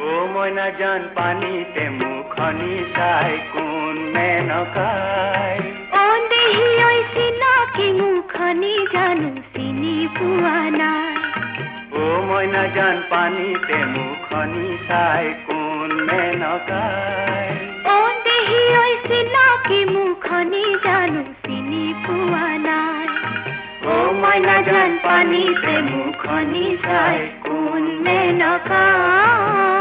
ও ময়না জান পানিতে মুখনি চাই কোন মেনকাই ও দেহি ওই চিনাকি মুখনি জানো চিনি পোৱা নাই ও ময়না জান পানিতে মুখনি চাই কোন মেনকাই ও দেহি ওই চিনাকি মুখনি জানো চিনি পোৱা নাই ও ময়না জান পানিতে মুখনি চাই কোন মেনকাই